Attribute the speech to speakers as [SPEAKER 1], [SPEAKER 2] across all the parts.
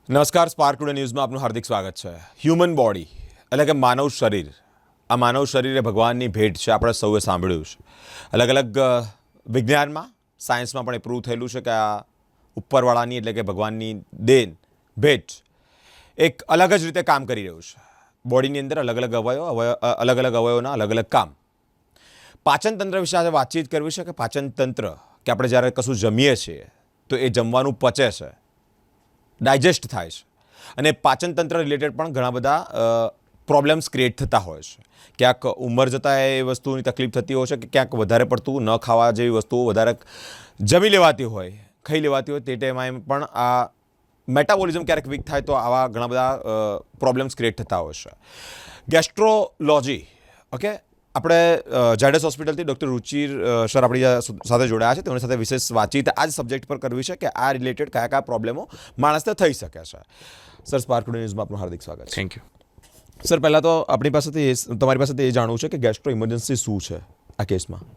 [SPEAKER 1] નમસ્કાર, spark today ન્યૂઝમાં આપનું હાર્દિક સ્વાગત છે. હ્યુમન બોડી એટલે કે માનવ શરીર, આ માનવ શરીર એ ભગવાનની ભેટ છે. આપણે સૌએ સાંભળ્યું છે. અલગ અલગ વિજ્ઞાનમાં, સાયન્સમાં પણ એ પ્રૂવ થયેલું છે કે આ ઉપરવાળાની એટલે કે ભગવાનની દેન, ભેટ એક અલગ જ રીતે કામ કરી રહ્યું છે. બોડીની અંદર અલગ અલગ અવયવોના અલગ અલગ કામ. પાચન તંત્ર વિશે આજે વાતચીત કરવી છે કે પાચન તંત્ર કે આપણે જ્યારે કશું જમીએ છીએ તો એ જમવાનું પચે છે, ડાયજેસ્ટ થાય છે, અને પાચન તંત્ર રિલેટેડ પણ ઘણા બધા પ્રોબ્લેમ્સ ક્રિએટ થતા હોય છે. ક્યાંક ઉંમર જતાં એ વસ્તુની તકલીફ થતી હોય છે કે ક્યાંક વધારે પડતું ન ખાવા જેવી વસ્તુઓ વધારે જમી લેવાતી હોય, ખાઈ લેવાતી હોય, તે ટાઈમે પણ આ મેટાબોલિઝમ ક્યારેક વીક થાય તો આવા ઘણા બધા પ્રોબ્લેમ્સ ક્રિએટ થતા હોય છે. ગેસ્ટ્રોલોજી, ઓકે, આપણે ઝાયડસ હોસ્પિટલથી ડૉક્ટર રુચિર સર આપણી સાથે જોડાયા છે. તેમની સાથે વિશેષ વાતચીત આ જ સબ્જેક્ટ પર કરવી છે કે આ રિલેટેડ કયા કયા પ્રોબ્લેમો માણસને થઈ શકે છે. સર, સ્પાર્ક ટુડે ન્યૂઝમાં આપનું હાર્દિક સ્વાગત છે.
[SPEAKER 2] Thank you.
[SPEAKER 1] સર, પહેલાં તો આપણી પાસેથી તમારી પાસેથી એ જાણવું છે કે ગેસ્ટ્રો ઇમરજન્સી શું છે આ કેસમાં?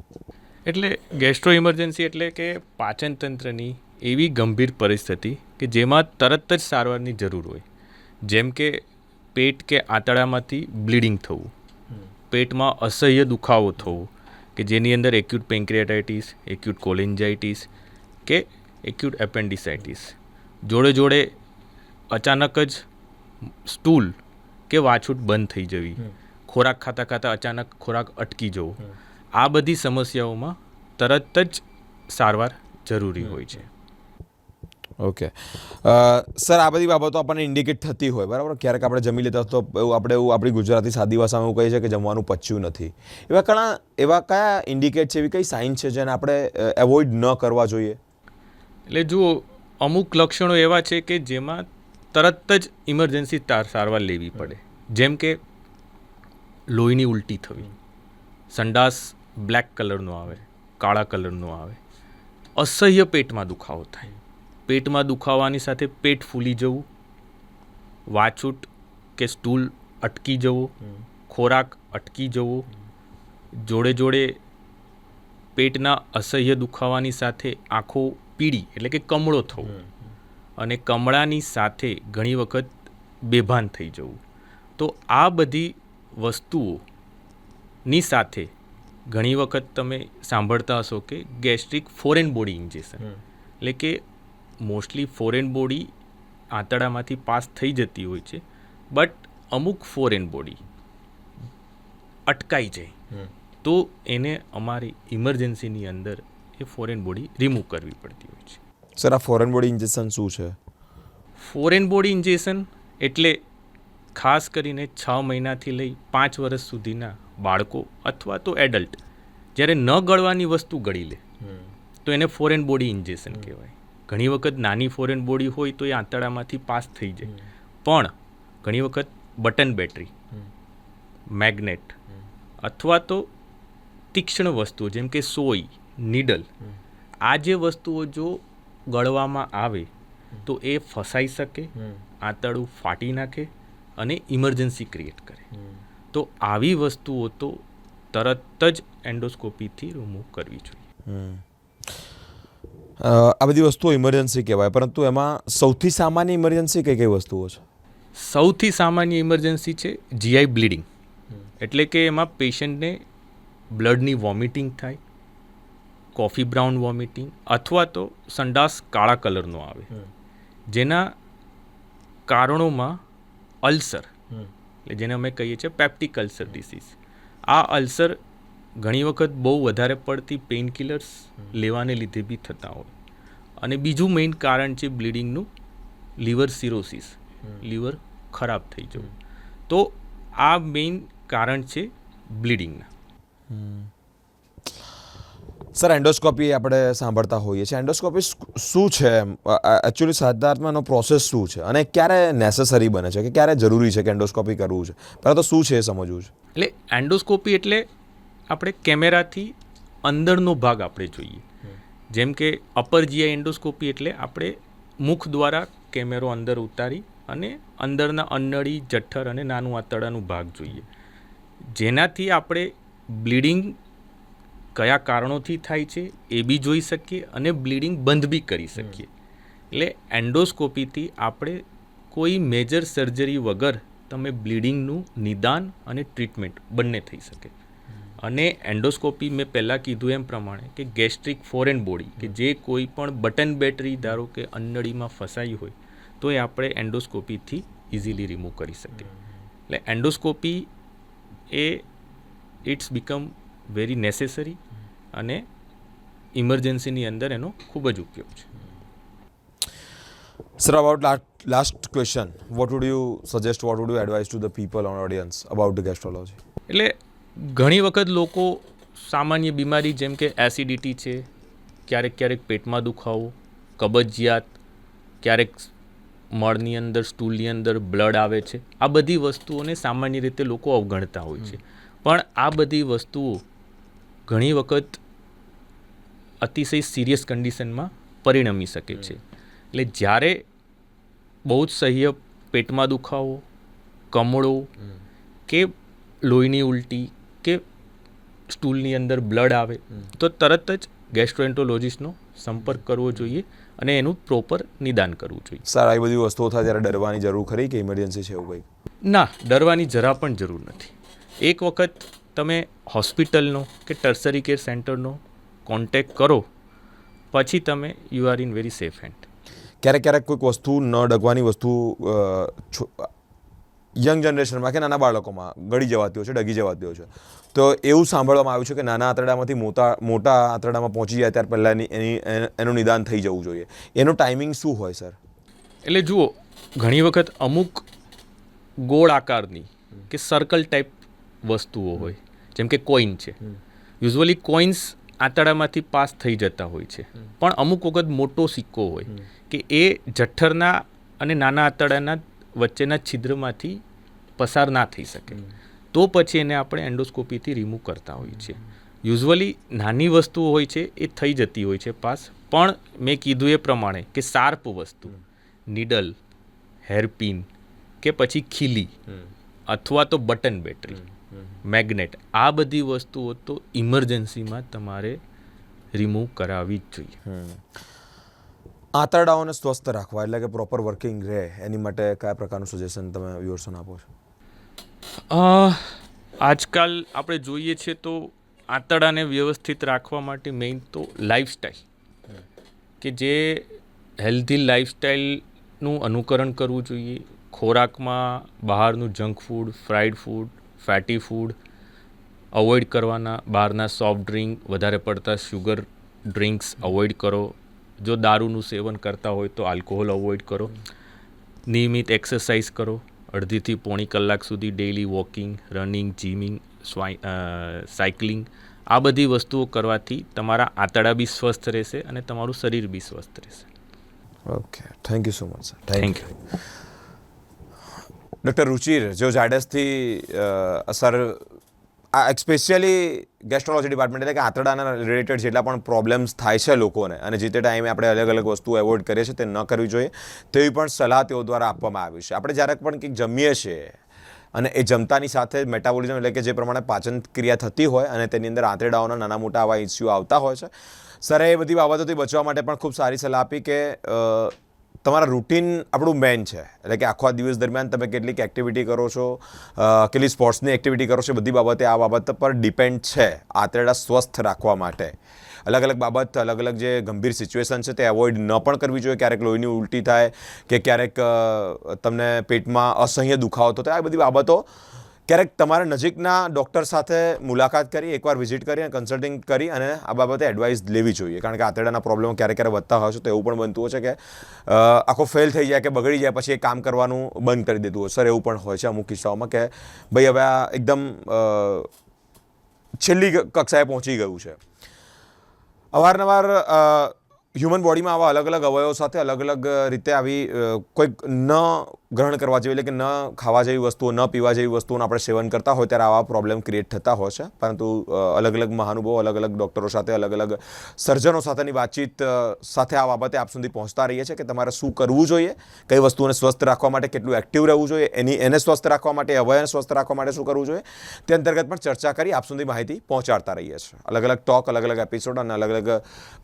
[SPEAKER 2] એટલે ગેસ્ટ્રો ઇમરજન્સી એટલે કે પાચન તંત્રની એવી ગંભીર પરિસ્થિતિ કે જેમાં તરત જ સારવારની જરૂર હોય. જેમ કે પેટ કે આંતરડામાંથી બ્લીડિંગ થવું, પેટમાં અસહ્ય દુખાવો થવો કે જેની અંદર એક્યુટ પેન્ક્રિયાટાઇટિસ, એક્યુટ કોલેન્જાઇટિસ કે એક્યુટ એપેન્ડિસાઇટિસ, જોડે જોડે અચાનક જ સ્ટૂલ કે વાછૂટ બંધ થઈ જવી, ખોરાક ખાતા ખાતા અચાનક ખોરાક અટકી જવો, આ બધી સમસ્યાઓમાં તરત જ સારવાર જરૂરી હોય છે.
[SPEAKER 1] ઓકે સર, આ બધી બાબતો આપણને ઇન્ડિકેટ થતી હોય, બરાબર? ક્યારેક આપણે જમી લેતા તો એવું આપણી ગુજરાતી સાદી ભાષામાં એવું કહીએ છીએ કે જમવાનું પચ્યું નથી. એવા કયા ઇન્ડિકેટ છે, એવી કઈ સાઇન છે જેને આપણે એવોઇડ ન કરવા જોઈએ?
[SPEAKER 2] એટલે જુઓ, અમુક લક્ષણો એવા છે કે જેમાં તરત જ ઇમરજન્સી સારવાર લેવી પડે. જેમ કે લોહીની ઉલટી થવી, સંડાસ બ્લેક કલરનો આવે, કાળા કલરનો આવે, અસહ્ય પેટમાં દુખાવો થાય, પેટમાં દુખાવાની સાથે પેટ ફૂલી જવું, વાછૂટ કે સ્ટૂલ અટકી જવું, ખોરાક અટકી જવો, જોડે જોડે પેટના અસહ્ય દુખાવાની સાથે આંખો પીળી એટલે કે કમળો થવો, અને કમળાની સાથે ઘણી વખત બેભાન થઈ જવું. તો આ બધી વસ્તુઓની સાથે ઘણી વખત તમે સાંભળતા હશો કે ગેસ્ટ્રિક ફોરેન બોડી ઇન્જેક્શન, એટલે કે મોસ્ટલી ફોરેન બોડી આંતરડામાંથી પાસ થઈ જતી હોય છે, બટ અમુક ફોરેન બોડી અટકાઈ જાય તો એને અમારી ઇમરજન્સીની અંદર એ ફોરેન બોડી રિમૂવ કરવી પડતી હોય છે.
[SPEAKER 1] સર, આ ફોરેન બોડી ઇન્જેક્શન શું છે?
[SPEAKER 2] ફોરેન બોડી ઇન્જેક્શન એટલે ખાસ કરીને 6 મહિનાથી લઈ 5 વર્ષ સુધીના બાળકો અથવા તો એડલ્ટ જ્યારે ન ગળવાની વસ્તુ ગળી લે તો એને ફોરેન બોડી ઇન્જેક્શન કહેવાય. ઘણી વખત નાની ફોરેન બોડી હોય તો એ આંતરડામાંથી પાસ થઈ જાય, પણ ઘણી વખત બટન બેટરી, મેગ્નેટ અથવા તો તીક્ષ્ણ વસ્તુઓ જેમ કે સોય, નીડલ, આ જે વસ્તુઓ જો ગળવામાં આવે તો એ ફસાઈ શકે, આંતરડું ફાટી નાખે અને ઇમરજન્સી ક્રિએટ કરે. તો આવી વસ્તુઓ તો તરત જ એન્ડોસ્કોપીથી રિમૂવ કરવી જોઈએ.
[SPEAKER 1] આ બધી વસ્તુઓ ઇમરજન્સી કહેવાય, પરંતુ એમાં સૌથી સામાન્ય ઇમરજન્સી કઈ કઈ વસ્તુઓ છે?
[SPEAKER 2] સૌથી સામાન્ય ઇમરજન્સી છે જીઆઈ બ્લીડિંગ, એટલે કે એમાં પેશન્ટને બ્લડની વોમિટિંગ થાય, કોફી બ્રાઉન વોમિટિંગ, અથવા તો સંડાસ કાળા કલરનો આવે, જેના કારણોમાં અલ્સર, એટલે જેને અમે કહીએ છીએ પેપ્ટિક અલ્સર ડિસીઝ. આ અલ્સર ઘણી વખત બહુ વધારે પડતી પેઇન કિલર્સ લેવાને લીધે બી થતા હોય. અને બીજું મેઇન કારણ છે બ્લીડિંગનું લીવર સિરોસિસ, લીવર ખરાબ થઈ જવું. તો આ મેઇન કારણ છે બ્લીડિંગના.
[SPEAKER 1] સર, એન્ડોસ્કોપી આપણે સાંભળતા હોઈએ છીએ. એન્ડોસ્કોપી શું છે? એકચ્યુઅલી સાધારણનો પ્રોસેસ શું છે અને ક્યારે નેસેસરી બને છે કે ક્યારે જરૂરી છે કે એન્ડોસ્કોપી કરવું છે? પહેલાં તો શું છે એ સમજવું છે.
[SPEAKER 2] એટલે એન્ડોસ્કોપી એટલે આપણે કેમેરાથી અંદરનો ભાગ આપણે જોઈએ. જેમ કે અપર જીઆઈ એન્ડોસ્કોપી એટલે આપણે મુખ દ્વારા કેમેરો અંદર ઉતારી અને અંદરના અન્નળી, જઠ્ઠર અને નાનું આંતરડાનું ભાગ જોઈએ, જેનાથી આપણે બ્લીડિંગ કયા કારણોથી થાય છે એ બી જોઈ શકીએ અને બ્લીડિંગ બંધ બી કરી શકીએ. એટલે એન્ડોસ્કોપીથી આપણે કોઈ મેજર સર્જરી વગર તમે બ્લીડિંગનું નિદાન અને ટ્રીટમેન્ટ બંને થઈ શકે. અને એન્ડોસ્કોપી મેં પહેલાં કીધું એમ પ્રમાણે કે ગેસ્ટ્રિક ફોરેન બોડી કે જે કોઈ પણ બટન બેટરી ધારો કે અન્નળીમાં ફસાઈ હોય તો એ આપણે એન્ડોસ્કોપીથી ઇઝીલી રિમૂવ કરી શકીએ. એટલે એન્ડોસ્કોપી એ ઇટ્સ બીકમ વેરી નેસેસરી અને ઇમરજન્સીની અંદર એનો ખૂબ જ ઉપયોગ છે.
[SPEAKER 1] Sir, about last question, what would you suggest, what would you advise to the people on audience about the gastrology?
[SPEAKER 2] એટલે ઘણી વખત લોકો સામાન્ય બીમારી જેમ કે એસિડિટી છે, ક્યારેક પેટમાં દુખાવો, કબજિયાત, ક્યારેક મળની અંદર સ્ટૂલની અંદર બ્લડ આવે છે, આ બધી વસ્તુઓને સામાન્ય રીતે લોકો અવગણતા હોય છે. પણ આ બધી વસ્તુઓ ઘણી વખત અતિશય સિરિયસ કન્ડિશનમાં પરિણમી શકે છે. એટલે જ્યારે બહુ જ સહ્ય પેટમાં દુખાવો, કમળો કે લોહીની ઉલટી કે સ્ટૂલની અંદર બ્લડ આવે તો તરત જ ગેસ્ટ્રોએન્ટરોલોજિસ્ટનો સંપર્ક કરવો જોઈએ અને એનું પ્રોપર નિદાન કરવું જોઈએ.
[SPEAKER 1] સર, આવી બધી વસ્તુઓ થાય ત્યારે ડરવાની જરૂર ખરી કે ઇમરજન્સી છે એવું કંઈ?
[SPEAKER 2] ના, ડરવાની જરા પણ જરૂર નથી. એક વખત તમે હોસ્પિટલનો કે ટર્સરી કેર સેન્ટરનો કોન્ટેક્ટ કરો પછી તમે you are in very safe hand.
[SPEAKER 1] ક્યારેક કોઈક વસ્તુ ન ડગવાની વસ્તુ યંગ જનરેશનમાં કે નાના બાળકોમાં ગળી જવાતી હોય છે, ડગી જવાતી હોય છે, તો એવું સાંભળવામાં આવ્યું છે કે નાના આંતરડામાંથી મોટા આંતરડામાં પહોંચી જાય ત્યાર પહેલાં એનું નિદાન થઈ જવું જોઈએ. એનો ટાઈમિંગ શું હોય સર?
[SPEAKER 2] એટલે જુઓ, ઘણી વખત અમુક ગોળ આકારની કે સર્કલ ટાઈપ વસ્તુઓ હોય જેમ કે કોઈન છે. યુઝ્યુઅલી કોઇન્સ આંતરડામાંથી પાસ થઈ જતા હોય છે, પણ અમુક વખત મોટો સિક્કો હોય કે એ જઠ્ઠરના અને નાના આંતરડાના વચ્ચેના છિદ્રમાંથી પસાર ના થઈ શકે, તો પછી એને આપણે એન્ડોસ્કોપીથી રિમૂવ કરતા હોઈએ છીએ. યુઝ્યુઅલી નાની વસ્તુઓ હોય છે એ થઈ જતી હોય છે પાસ, પણ મેં કીધું એ પ્રમાણે કે શાર્પ વસ્તુ, નીડલ, હેરપિન કે પછી ખીલી અથવા તો બટન બેટરી, મેગ્નેટ, આ બધી વસ્તુઓ તો ઇમરજન્સીમાં તમારે રિમૂવ કરાવવી જ જોઈએ.
[SPEAKER 1] આંતરડાઓને સ્વસ્થ રાખવા એટલે કે પ્રોપર વર્કિંગ રહે એની માટે કયા પ્રકારનું સજેશન તમે વ્યુઅર્સને આપો છો?
[SPEAKER 2] આજકાલ આપણે જોઈએ છીએ તો આંતરડાને વ્યવસ્થિત રાખવા માટે મેઇન તો લાઈફસ્ટાઈલ, કે જે હેલ્ધી લાઈફસ્ટાઈલનું અનુકરણ કરવું જોઈએ. ખોરાકમાં બહારનું junk food, fried food, fatty food avoid કરવાના. બહારના સોફ્ટ ડ્રિંક, વધારે પડતા શુગર ડ્રિંક્સ અવોઇડ કરો. જો દારૂનું સેવન કરતા હોય તો આલ્કોહોલ અવોઇડ કરો. નિયમિત એક્સરસાઇઝ કરો, અડધીથી પોણી કલાક સુધી daily walking, running, gymming, cycling, આ બધી વસ્તુઓ કરવાથી તમારા આંતરડા બી સ્વસ્થ રહેશે અને તમારું શરીર બી સ્વસ્થ રહેશે.
[SPEAKER 1] Okay, thank you so much sir.
[SPEAKER 2] Thank you.
[SPEAKER 1] Doctor Ruchir, જો ઝાયડસથી સર આ સ્પેશિયલી ગેસ્ટ્રોલોજી ડિપાર્ટમેન્ટ એટલે કે આંતરડાના રિલેટેડ જેટલા પણ પ્રોબ્લેમ્સ થાય છે લોકોને અને જે તે ટાઈમે આપણે અલગ વસ્તુઓ એવોઇડ કરીએ છીએ તે ન કરવી જોઈએ તેવી પણ સલાહ તેઓ દ્વારા આપવામાં આવી છે. આપણે જ્યારે પણ કંઈક જમીએ છીએ અને એ જમતાની સાથે મેટાબોલિઝમ એટલે કે જે પ્રમાણે પાચન ક્રિયા થતી હોય અને તેની અંદર આંતરડાઓના નાના મોટા આવા ઇસ્યુ આવતા હોય છે. સર, એ બધી બાબતોથી બચવા માટે પણ ખૂબ સારી સલાહ આપી કે તમારા રૂટીન આપણું મેન છે, એટલે કે આખો દિવસ દરમિયાન તમે કેટલીક એક્ટિવિટી કરો છો, કેટલી સ્પોર્ટ્સની એક્ટિવિટી કરો છો, બધી બાબતે આ બાબત પર ડિપેન્ડ છે આંતરડા સ્વસ્થ રાખવા માટે. અલગ બાબત, અલગ જે ગંભીર સિચ્યુએશન છે તે અવોઇડ ન પણ કરવી જોઈએ. ક્યારેક લોહીની ઉલટી થાય કે ક્યારેક તમને પેટમાં અસહ્ય દુખાવો થતો, આ બધી બાબતો ક્યારેક તમારા નજીકના ડૉક્ટર સાથે મુલાકાત કરી, એકવાર વિઝિટ કરી અને કન્સલ્ટિંગ કરી અને આ બાબતે એડવાઇસ લેવી જોઈએ. કારણ કે આંતરડાના પ્રોબ્લેમો ક્યારેક વધતા હોય છે તો એવું પણ બનતું હોય છે કે આખો ફેલ થઈ જાય કે બગડી જાય પછી એ કામ કરવાનું બંધ કરી દેતું હોય. સર, એવું પણ હોય છે અમુક કિસ્સાઓમાં કે ભાઈ હવે આ એકદમ છેલ્લી કક્ષાએ પહોંચી ગયું છે. અવારનવાર હ્યુમન બોડીમાં આવા અલગ અવયવો સાથે અલગ રીતે આવી કોઈક ન ગ્રહણ કરવા જેવી એટલે કે ન ખાવા જેવી વસ્તુઓ, ન પીવા જેવી વસ્તુઓનું આપણે સેવન કરતા હોય ત્યારે આવા પ્રોબ્લેમ ક્રિએટ થતા હોય છે. પરંતુ અલગ મહાનુભાવો, અલગ ડૉક્ટરો સાથે, અલગ સર્જનો સાથેની વાતચીત સાથે આ બાબતે આપ સુધી પહોંચતા રહીએ છીએ કે તમારે શું કરવું જોઈએ, કઈ વસ્તુઓને સ્વસ્થ રાખવા માટે કેટલું એક્ટિવ રહેવું જોઈએ, એને સ્વસ્થ રાખવા માટે, અવયવને સ્વસ્થ રાખવા માટે શું કરવું જોઈએ, તે અંતર્ગત પણ ચર્ચા કરી આપ સુધી માહિતી પહોંચાડતા રહીએ છીએ. અલગ ટોક, અલગ એપિસોડ અને અલગ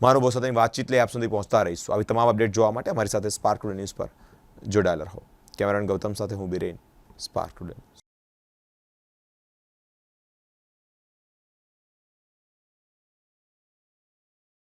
[SPEAKER 1] મહાનુભાવો સાથેની વાતચીત લઈ આપ સુધી પહોંચતા રહીશું. આવી તમામ અપડેટ જોવા માટે અમારી સાથે સ્પાર્ક ન્યૂઝ પર જોડાયેલા રહો. કેમેરામેન ગૌતમ સાથે હું બિરેન, સ્પાર્ક ટુડે.